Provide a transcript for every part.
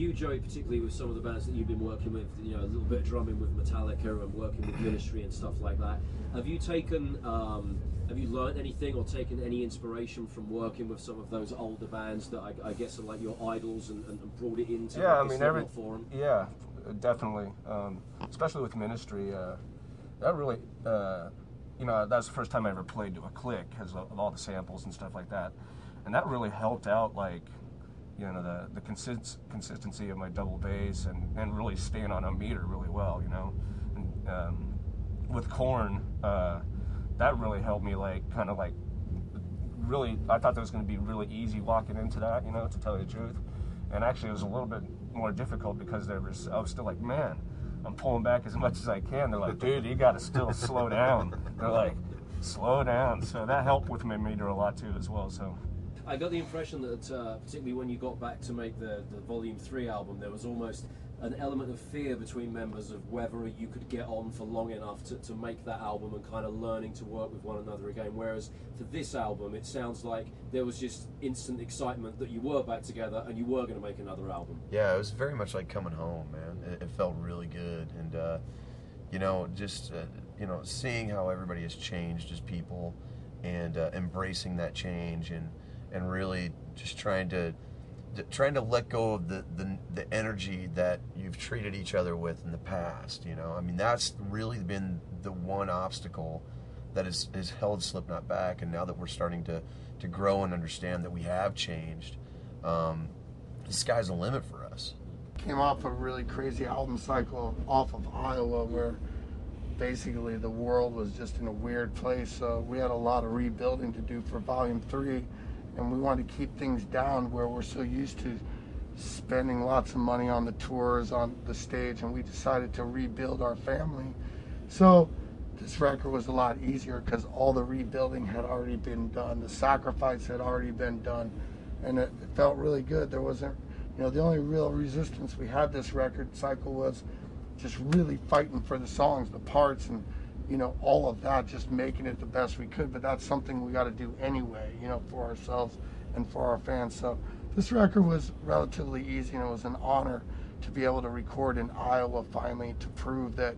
you, Joey, particularly with some of the bands that you've been working with, you know, a little bit of drumming with Metallica and working with Ministry and stuff like that, have you taken, have you learned anything or taken any inspiration from working with some of those older bands that I guess are like your idols and brought it into the forum? Yeah, definitely. Especially with Ministry, that really, you know, that's the first time I ever played to a click because of all the samples and stuff like that, and that really helped out, like, you know, the consistency of my double bass and really staying on a meter really well, you know. And with Korn, that really helped me, like, kind of like, really, I thought that was going to be really easy walking into that, you know, to tell you the truth. And actually it was a little bit more difficult because I was still like, man, I'm pulling back as much as I can. They're like, dude, you got to still slow down. They're like, slow down. So that helped with my meter a lot too as well. So I got the impression that particularly when you got back to make the Volume 3 album, there was almost an element of fear between members of whether you could get on for long enough to make that album and kind of learning to work with one another again. Whereas for this album, it sounds like there was just instant excitement that you were back together and you were going to make another album. Yeah, it was very much like coming home, man. It felt really good. And, you know, just, you know, seeing how everybody has changed as people and embracing that change and really just trying to let go of the energy that you've treated each other with in the past, you know. I mean, that's really been the one obstacle that has held Slipknot back, and now that we're starting to grow and understand that we have changed, the sky's the limit for us. Came off a really crazy album cycle off of Iowa where basically the world was just in a weird place, so we had a lot of rebuilding to do for Volume 3. And we wanted to keep things down where we're so used to spending lots of money on the tours, on the stage, and we decided to rebuild our family. So this record was a lot easier because all the rebuilding had already been done. The sacrifice had already been done, and it felt really good. There wasn't, you know, the only real resistance we had this record cycle was just really fighting for the songs, the parts, and you know, all of that, just making it the best we could. But that's something we got to do anyway, you know, for ourselves and for our fans. So this record was relatively easy, and it was an honor to be able to record in Iowa finally, to prove that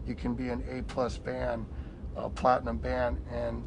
you can be an A+ band, a platinum band, and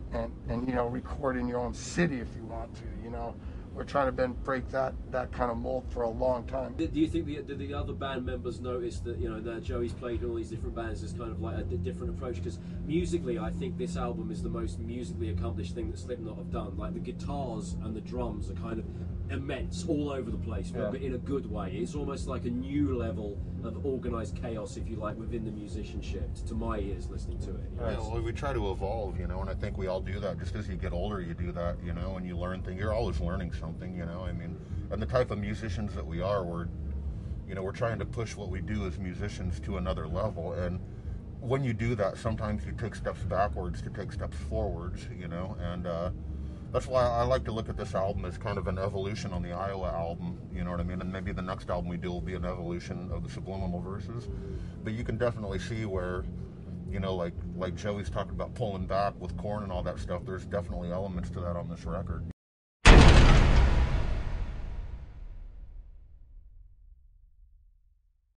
you know, record in your own city if you want to, you know. We're trying to break that kind of mold for a long time. Do you think did the other band members notice that, you know, that Joey's played in all these different bands as kind of like a different approach? Because musically, I think this album is the most musically accomplished thing that Slipknot have done. Like the guitars and the drums are kind of immense all over the place, but in a good way. It's almost like a new level of organized chaos, if you like, within the musicianship, to my ears listening to it. Yeah, well, we try to evolve, you know, and I think we all do that. Just as you get older, you do that, you know, and you learn things. You're always learning something, you know. I mean, and the type of musicians that we are, we're trying to push what we do as musicians to another level. And when you do that, sometimes you take steps backwards to take steps forwards, you know, and that's why I like to look at this album as kind of an evolution on the Iowa album, you know what I mean? And maybe the next album we do will be an evolution of the Subliminal Verses. But you can definitely see where, you know, like Joey's talking about pulling back with Korn and all that stuff, there's definitely elements to that on this record.